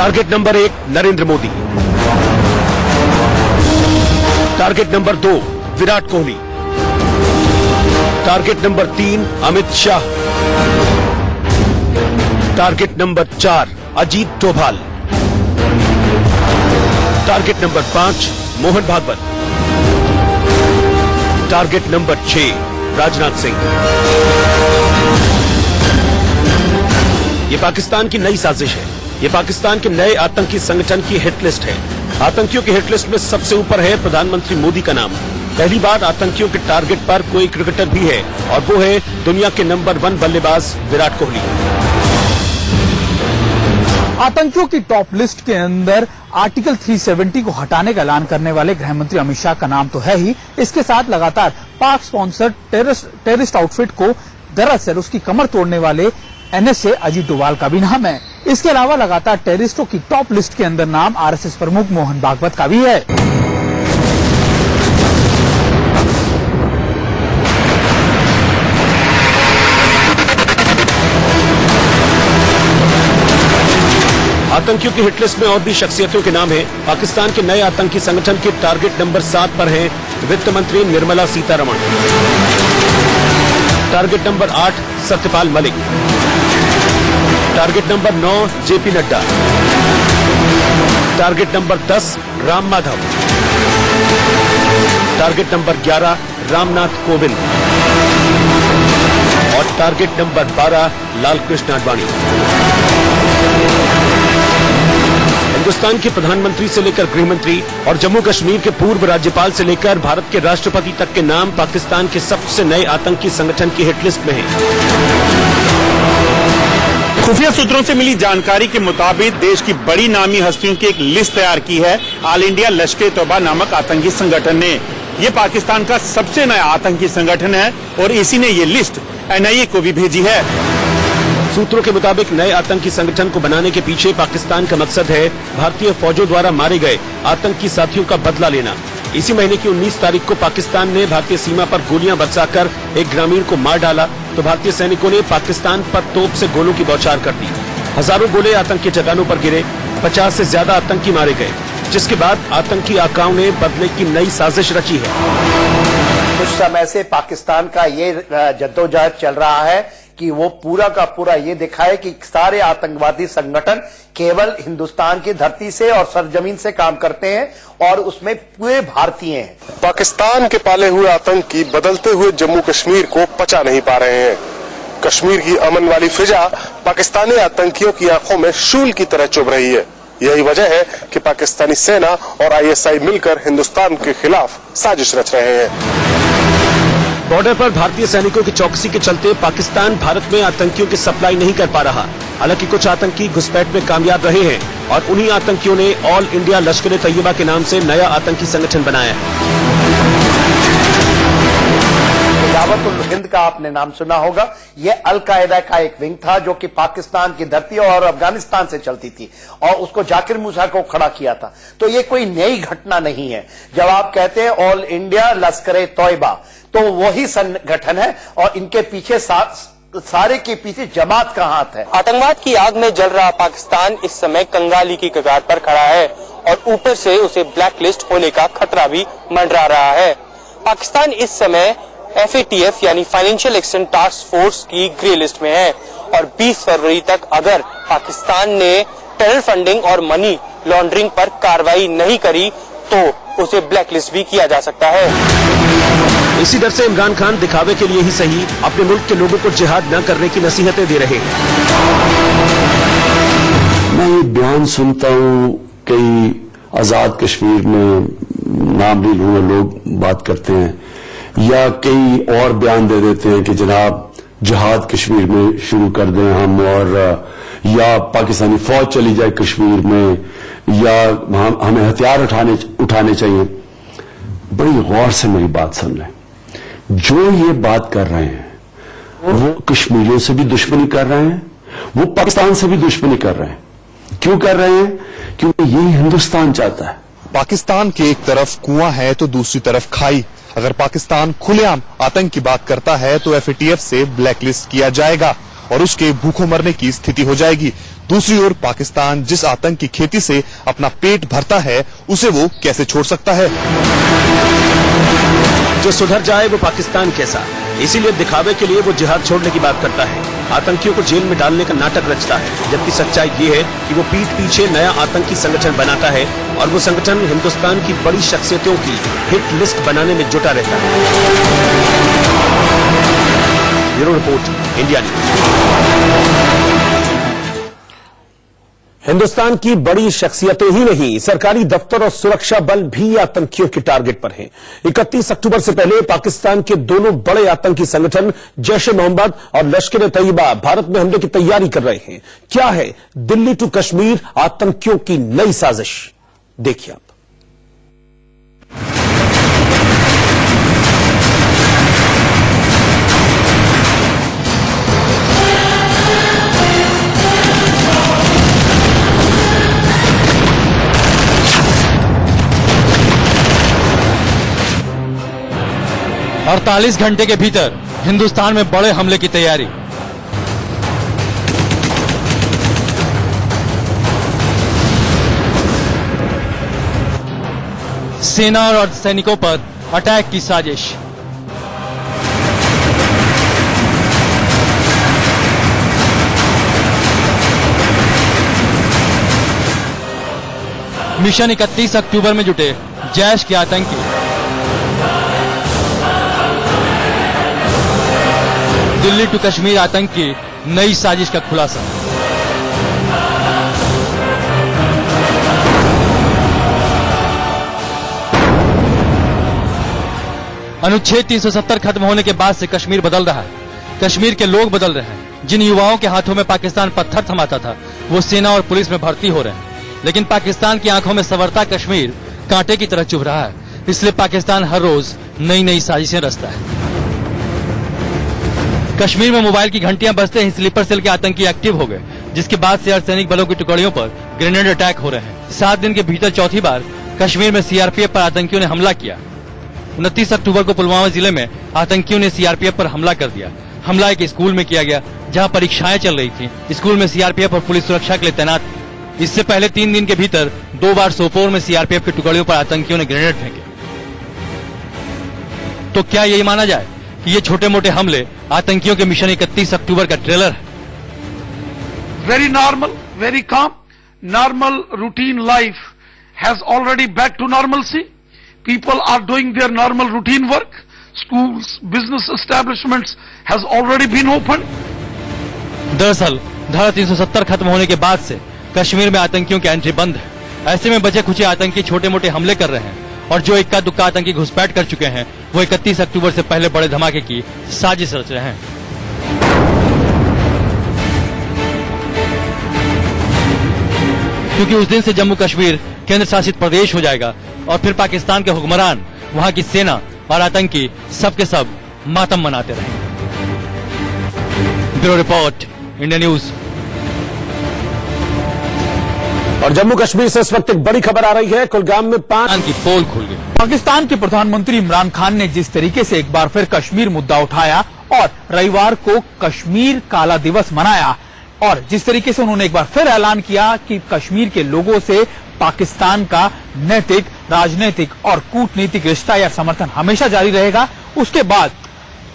Target number 1 Narendra Modi, target number 2 Virat Kohli, target number 3 Amit Shah, target number 4 Ajit Doval, target number 5 Mohan Bhagwat, target number 6 Rajnath Singh. ये पाकिस्तान की नई साजिश है। ये पाकिस्तान के नए आतंकी संगठन की हिट लिस्ट है। आतंकियों की हिट लिस्ट में सबसे ऊपर है प्रधानमंत्री मोदी का नाम। पहली बार आतंकियों के टारगेट पर कोई क्रिकेटर भी है और वो है दुनिया के नंबर 1 बल्लेबाज विराट कोहली। आतंकियों की टॉप लिस्ट के अंदर आर्टिकल 370 को हटाने का ऐलान करने वाले गृह मंत्री अमित शाह का नाम तो है ही, इसके साथ लगातार पाक स्पॉन्सर्ड टेररिस्ट आउटफिट को दरअसल उसकी कमर तोड़ने वाले NSA अजीत डोभाल का भी नाम है। इसके अलावा लगातार टेररिस्टों की टॉप लिस्ट के अंदर नाम RSS प्रमुख मोहन भागवत का भी है। आतंकियों की हिटलिस्ट में और भी शख्सियतों के नाम हैं। पाकिस्तान के नए आतंकी संगठन के टारगेट नंबर 7 पर हैं वित्त मंत्री Nirmala Sitharaman, target number 8 Satyapal Malik, target number 9 JP Nadda, target number 10 Ram Madhav, target number 11 Ramnath Kovind और टारगेट नंबर 12 लालकृष्ण आडवाणी। हिंदुस्तान के प्रधानमंत्री से लेकर गृह मंत्री और जम्मू कश्मीर के पूर्व राज्यपाल से लेकर भारत के राष्ट्रपति तक के नाम पाकिस्तान के सबसे नए आतंकी संगठन की हिटलिस्ट में हैं। खुफिया सूत्रों से मिली जानकारी के मुताबिक देश की बड़ी नामी हस्तियों की एक लिस्ट तैयार की है ऑल इंडिया लश्कर-ए-तौबा नामक आतंकी संगठन ने। ये पाकिस्तान का सबसे नया आतंकी संगठन है और इसी ने ये लिस्ट NIA को भी भेजी है। सूत्रों के मुताबिक नए आतंकी संगठन को बनाने के पीछे पाकिस्तान का मकसद है भारतीय फौजों द्वारा मारे गए आतंकी साथियों का बदला लेना। इसी महीने की 19 तारीख को पाकिस्तान ने भारतीय सीमा पर गोलियां बरसाकर एक ग्रामीण को मार डाला तो भारतीय सैनिकों ने पाकिस्तान पर तोप से गोलों की बौछार कर दी। हजारों गोले आतंकी ठिकानों पर गिरे, 50 से ज्यादा आतंकी मारे गए, जिसके बाद आतंकी आकाओं ने बदले की नई साजिश रची है। कुछ समय से पाकिस्तान का ये जद्दोजहद चल रहा है कि वो पूरा का पूरा ये दिखाए कि सारे आतंकवादी संगठन केवल हिंदुस्तान की धरती से और सरजमीन से काम करते हैं और उसमें पूरे भारतीय हैं। पाकिस्तान के पाले हुए आतंकी बदलते हुए जम्मू कश्मीर को पचा नहीं पा रहे हैं। कश्मीर की अमन वाली फिजा पाकिस्तानी आतंकियों की आंखों में शूल की तरह चुभ रही है। यही वजह है कि पाकिस्तानी सेना और ISI मिलकर हिंदुस्तान के खिलाफ साजिश रच रहे हैं। बॉर्डर पर भारतीय सैनिकों की चौकसी के चलते पाकिस्तान भारत में आतंकियों की सप्लाई नहीं कर पा रहा। हालांकि कुछ आतंकी घुसपैठ में कामयाब रहे हैं और उन्हीं आतंकियों ने ऑल इंडिया लश्कर-ए-तैयबा के नाम से नया आतंकी संगठन बनाया है। दावत-उल हिंद का आपने नाम सुना होगा। ये अल-कायदा का एक विंग था जो कि पाकिस्तान की धरती और अफगानिस्तान से चलती थी और उसको जाकिर मूसा को खड़ा किया था। तो ये कोई नई घटना नहीं है। जब आप कहते हैं ऑल इंडिया लश्कर-ए-तैयबा तो वही संगठन है और इनके पीछे सारे के पीछे जमात का हाथ है। आतंकवाद की आग में जल रहा पाकिस्तान इस समय कंगाली की कगार पर खड़ा है और ऊपर से उसे ब्लैक लिस्ट होने का खतरा भी मंडरा रहा है। पाकिस्तान इस समय FATF यानी फाइनेंशियल एक्शन टास्क फोर्स की ग्रे लिस्ट में है और 20 फरवरी तक अगर पाकिस्तान ने टेरर फंडिंग और मनी लॉन्ड्रिंग पर कार्रवाई नहीं करी तो उसे ब्लैक लिस्ट भी किया जा सकता है। इसी डर से इमरान खान दिखावे के लिए ही सही अपने मुल्क के लोगों को जिहाद न करने की नसीहतें दे रहे हैं। मैं ये बयान सुनता हूँ, कई आजाद कश्मीर में नाम ले लूंगा लोग बात करते हैं या कई और बयान दे देते हैं कि जनाब जिहाद कश्मीर में शुरू कर दें हम और या पाकिस्तानी फौज चली जाए कश्मीर में या हमें हथियार उठाने चाहिए। बड़ी गौर से मेरी बात सुन लें। जो ये बात कर रहे हैं वो कश्मीरियों से भी दुश्मनी कर रहे हैं, वो पाकिस्तान से भी दुश्मनी कर रहे हैं। क्यों कर रहे हैं? क्योंकि यही हिंदुस्तान चाहता है। पाकिस्तान के एक तरफ कुआं है तो दूसरी तरफ खाई। अगर पाकिस्तान खुलेआम आतंक की बात करता है तो FATF से ब्लैकलिस्ट किया जाएगा और उसके भूखों मरने की स्थिति हो जाएगी। दूसरी ओर पाकिस्तान जिस आतंक की खेती से अपना पेट भरता है, उसे वो कैसे छोड़ सकता है? जो सुधर जाए वो पाकिस्तान कैसा, इसीलिए दिखावे के लिए वो जिहाद छोड़ने की बात करता है, आतंकियों को जेल में डालने का नाटक रचता है। जबकि सच्चाई ये है कि वो पीठ पीछे नया आतंकी संगठन बनाता है और वो संगठन हिंदुस्तान की बड़ी शख्सियतों की हिट लिस्ट बनाने में जुटा रहता है। Bureau report, India news. Hindustan की बड़ी शख्सियतें ही नहीं, सरकारी दफ्तर और सुरक्षा बल भी आतंकियों के टारगेट पर हैं। 31 अक्टूबर से पहले पाकिस्तान के दोनों बड़े आतंकी संगठन जैश-ए-मोहम्मद और लश्कर-ए-तैयबा भारत में हमले की तैयारी कर रहे हैं। क्या है दिल्ली टू कश्मीर आतंकियों की नई साजिश, देखिए आप। और 48 घंटे के भीतर हिंदुस्तान में बड़े हमले की तैयारी। सेना और अर्धसैनिकों पर अटैक की साजिश। मिशन 31 अक्टूबर में जुटे जैश के आतंकी। दिल्ली टू कश्मीर आतंक की नई साजिश का खुलासा। अनुच्छेद 370 खत्म होने के बाद से कश्मीर बदल रहा है। कश्मीर के लोग बदल रहे हैं। जिन युवाओं के हाथों में पाकिस्तान पत्थर थमाता था, वो सेना और पुलिस में भर्ती हो रहे हैं। लेकिन पाकिस्तान की आंखों में संवरता कश्मीर कांटे की तरह चुभ रहा है। इसलिए पाकिस्तान हर रोज नई नई साजिशें रचता है। कश्मीर में मोबाइल की घंटियां बजते ही स्लीपर सेल के आतंकी एक्टिव हो गए, जिसके बाद से अर्धसैनिक बलों की टुकड़ियों पर ग्रेनेड अटैक हो रहे हैं। 7 दिन के भीतर चौथी बार कश्मीर में सीआरपीएफ पर आतंकियों ने हमला किया। 29 अक्टूबर को पुलवामा जिले में आतंकियों ने सीआरपीएफ पर हमला कर दिया। हमला एक स्कूल में किया गया, जहां परीक्षाएं चल रही थी। स्कूल में सीआरपीएफ और पुलिस सुरक्षा के लिए तैनात थी। इससे पहले 3 दिन के भीतर 2 बार सोपोर में सीआरपीएफ की टुकड़ियों पर आतंकियों ने ग्रेनेड फेंके। तो क्या यही माना जाए कि ये छोटे मोटे हमले आतंकियों के मिशन 31 अक्टूबर का ट्रेलर है? Very normal, very calm, normal routine life has already back to normalcy. People are doing their normal routine work. Schools, business establishments has already been opened. दरअसल धारा 370 खत्म होने के बाद से कश्मीर में आतंकियों की एंट्री बंद है। ऐसे में बचे खुचे आतंकी छोटे मोटे हमले कर रहे हैं और जो इक्का दुक्का आतंकी घुसपैठ कर चुके हैं, वो 31 अक्टूबर से पहले बड़े धमाके की साजिश रच रहे हैं। क्योंकि उस दिन से जम्मू कश्मीर केंद्र शासित प्रदेश हो जाएगा और फिर पाकिस्तान के हुक्मरान, वहां की सेना और आतंकी सबके सब मातम मनाते रहेंगे। Bureau report, India news. और जम्मू कश्मीर से इस वक्त एक बड़ी खबर आ रही है। कुलगाम में 5 की पोल खुल गई। पाकिस्तान के प्रधानमंत्री इमरान खान ने जिस तरीके से एक बार फिर कश्मीर मुद्दा उठाया और रविवार को कश्मीर काला दिवस मनाया और जिस तरीके से उन्होंने एक बार फिर ऐलान किया कि कश्मीर के लोगों से पाकिस्तान का नैतिक, राजनीतिक और कूटनीतिक रिश्ता या समर्थन हमेशा जारी रहेगा, उसके बाद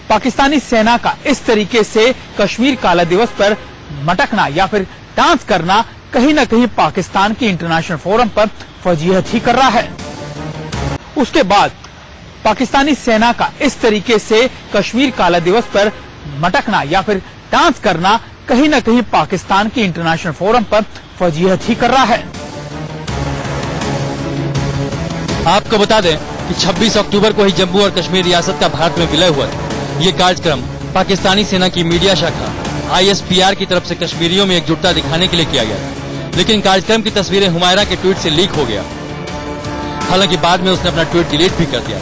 पाकिस्तानी सेना का इस तरीके से कश्मीर काला दिवस पर मटकना या फिर डांस करना कहीं न कहीं पाकिस्तान की इंटरनेशनल फोरम पर फजीहत ही कर रहा है। उसके बाद पाकिस्तानी सेना का इस तरीके से कश्मीर काला दिवस पर मटकना या फिर डांस करना कहीं न कहीं पाकिस्तान की इंटरनेशनल फोरम पर फजीहत ही कर रहा है। आपको बता दें कि 26 अक्टूबर को ही जम्मू और कश्मीर रियासत का भारत में विलय हुआ था। ये कार्यक्रम पाकिस्तानी सेना की मीडिया शाखा ISPR की तरफ से कश्मीरियों में एकजुटता दिखाने के लिए किया गया था, लेकिन कार्यक्रम की तस्वीरें हुमायरा के ट्वीट से लीक हो गया। हालांकि बाद में उसने अपना ट्वीट डिलीट भी कर दिया।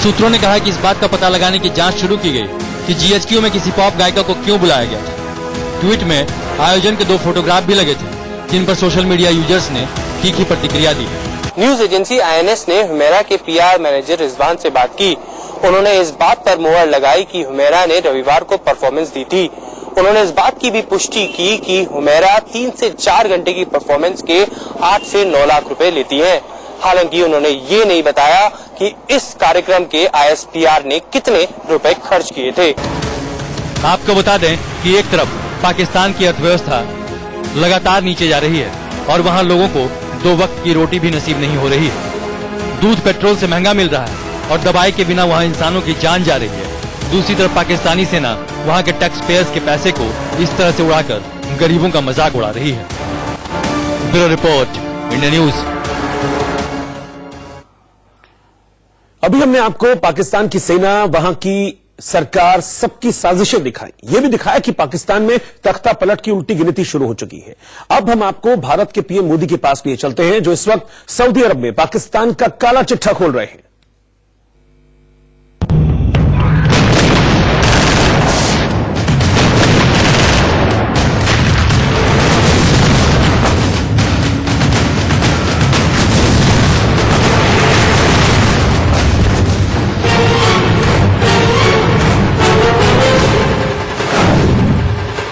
सूत्रों ने कहा कि इस बात का पता लगाने की जांच शुरू की गई कि GHQ में किसी पॉप गायिका को क्यों बुलाया गया था। ट्वीट में आयोजन के 2 फोटोग्राफ भी लगे थे, जिन पर सोशल मीडिया यूजर्स ने तीखी प्रतिक्रिया दी। न्यूज एजेंसी INS ने हुमैरा के PR मैनेजर रिजवान से बात की। उन्होंने इस बात पर मुहर लगाई कि हुमैरा ने रविवार को परफॉर्मेंस दी थी। उन्होंने इस बात की भी पुष्टि की कि हुमैरा 3 से 4 घंटे की परफॉर्मेंस के 8 से 9 लाख रुपए लेती हैं। हालांकि उन्होंने ये नहीं बताया कि इस कार्यक्रम के ISPR ने कितने रुपए खर्च किए थे। आपको बता दें कि एक तरफ पाकिस्तान की अर्थव्यवस्था लगातार नीचे जा रही है और वहाँ लोगों को 2 वक्त की रोटी भी नसीब नहीं हो रही है। दूध पेट्रोल से महंगा मिल रहा है और दवाई के बिना वहाँ इंसानों की जान जा रही है। दूसरी तरफ पाकिस्तानी सेना वहाँ के टैक्स पेयर्स के पैसे को इस तरह से उड़ाकर गरीबों का मजाक उड़ा रही है। Bureau report, India news. अभी हमने आपको पाकिस्तान की सेना, वहां की सरकार, सबकी साजिशें दिखाई। यह भी दिखाया कि पाकिस्तान में तख्ता पलट की उल्टी गिनती शुरू हो चुकी है। अब हम आपको भारत के पीएम मोदी के पास लिए चलते हैं, जो इस वक्त सऊदी अरब में पाकिस्तान का काला चिट्ठा खोल रहे हैं।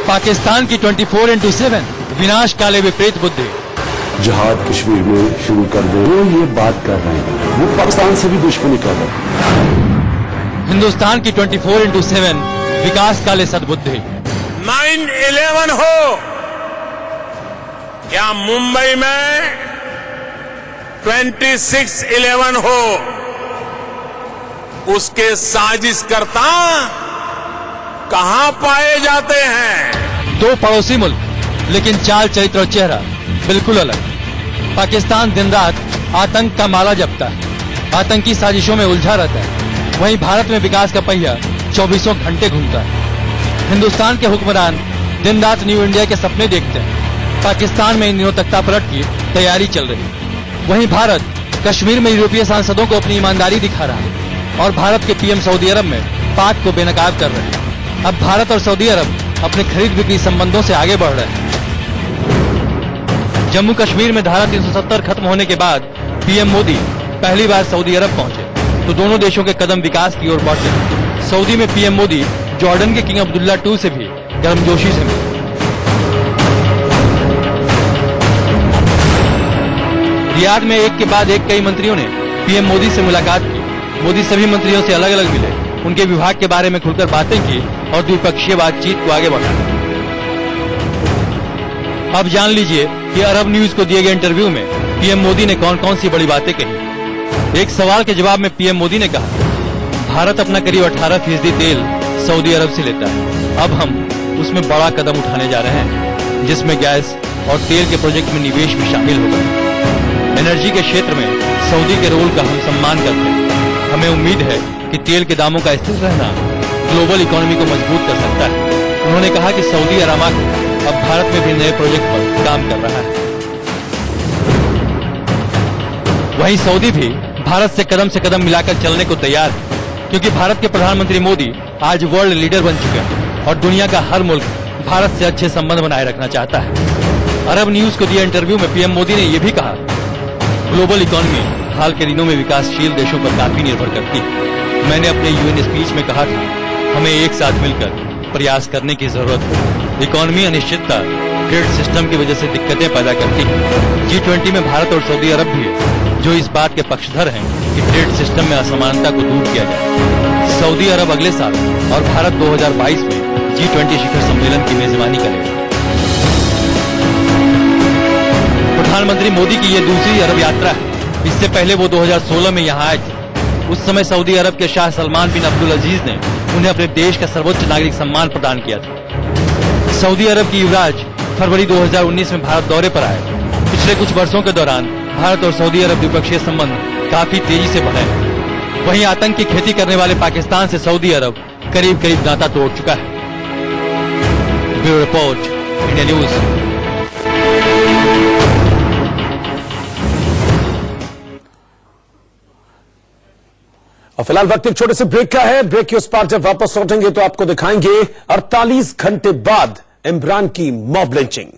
पाकिस्तान की 24/7 विनाश काले विपरीत बुद्धि। जिहाद कश्मीर में शुरू कर दे, वो ये बात कर रहे हैं, वो पाकिस्तान से भी दुश्मनी कर रहे हैं। हिंदुस्तान की 24/7 विकास काले सद्बुद्धि। 9/11 हो या मुंबई में 26/11 हो, उसके साजिशकर्ता कहां पाए जाते हैं? 2 पड़ोसी मुल्क, लेकिन चाल, चरित्र और चेहरा बिल्कुल अलग। पाकिस्तान दिन रात आतंक का माला जपता है, आतंकी साजिशों में उलझा रहता है। वहीं भारत में विकास का पहिया 24 घंटे घूमता है। हिंदुस्तान के हुक्मरान दिन रात न्यू इंडिया के सपने देखते हैं। पाकिस्तान में इन दिनों तख्ता पलट की तैयारी चल रही है। वहीं भारत कश्मीर में यूरोपीय सांसदों को अपनी ईमानदारी दिखा रहा है और भारत के पीएम सऊदी अरब में पाक को बेनकाब कर रहे हैं। अब भारत और सऊदी अरब अपने खरीद बिक्री संबंधों से आगे बढ़ रहे हैं। जम्मू कश्मीर में धारा 370 खत्म होने के बाद पीएम मोदी पहली बार सऊदी अरब पहुंचे तो दोनों देशों के कदम विकास की ओर बढ़े। सऊदी में पीएम मोदी जॉर्डन के किंग अब्दुल्ला II से भी गर्मजोशी से मिले। रियाद में एक के बाद एक कई मंत्रियों ने पीएम मोदी से मुलाकात की। मोदी सभी मंत्रियों से अलग अलग मिले, उनके विभाग के बारे में खुलकर बातें की और द्विपक्षीय बातचीत को आगे बढ़ाया। अब जान लीजिए कि अरब न्यूज को दिए गए इंटरव्यू में पीएम मोदी ने कौन कौन सी बड़ी बातें कही। एक सवाल के जवाब में पीएम मोदी ने कहा, भारत अपना करीब 18% तेल सऊदी अरब से लेता है। अब हम उसमें बड़ा कदम उठाने जा रहे हैं, जिसमें गैस और तेल के प्रोजेक्ट में निवेश भी शामिल होगा। एनर्जी के क्षेत्र में सऊदी के रोल का हम सम्मान करते हैं। हमें उम्मीद है कि तेल के दामों का स्थिर रहना ग्लोबल इकोनॉमी को मजबूत कर सकता है। उन्होंने कहा कि सऊदी अरामको अब भारत में भी नए प्रोजेक्ट पर काम कर रहा है। वहीं सऊदी भी भारत से कदम मिलाकर चलने को तैयार है, क्योंकि भारत के प्रधानमंत्री मोदी आज वर्ल्ड लीडर बन चुके हैं और दुनिया का हर मुल्क भारत से अच्छे संबंध बनाए रखना चाहता है। अरब न्यूज को दिए इंटरव्यू में पीएम मोदी ने यह भी कहा, ग्लोबल इकोनॉमी हाल के दिनों में विकासशील देशों पर काफी निर्भर करती है। मैंने अपने UN स्पीच में कहा था, हमें एक साथ मिलकर प्रयास करने की जरूरत है। इकोनॉमी अनिश्चितता ट्रेड सिस्टम की वजह से दिक्कतें पैदा करती है। G20 में भारत और सऊदी अरब भी है, जो इस बात के पक्षधर हैं कि ट्रेड सिस्टम में असमानता को दूर किया जाए। सऊदी अरब अगले साल और भारत 2022 में G20 शिखर सम्मेलन की मेजबानी करेगा। प्रधानमंत्री मोदी की ये दूसरी अरब यात्रा है। इससे पहले वो 2016 में यहाँ आए थे। उस समय सऊदी अरब के शाह सलमान बिन अब्दुल अजीज ने उन्हें अपने देश का सर्वोच्च नागरिक सम्मान प्रदान किया था। सऊदी अरब की युवराज फरवरी 2019 में भारत दौरे पर आए। पिछले कुछ वर्षों के दौरान भारत और सऊदी अरब द्विपक्षीय संबंध काफी तेजी से बढ़े हैं। वहीं आतंक की खेती करने वाले पाकिस्तान से सऊदी अरब करीब करीब नाता तोड़ चुका है। Bureau report, India news. और फिलहाल वक्त एक छोटे से ब्रेक का है। ब्रेक के उस पार जब वापस लौटेंगे तो आपको दिखाएंगे 48 घंटे बाद इमरान की मॉब लिंचिंग।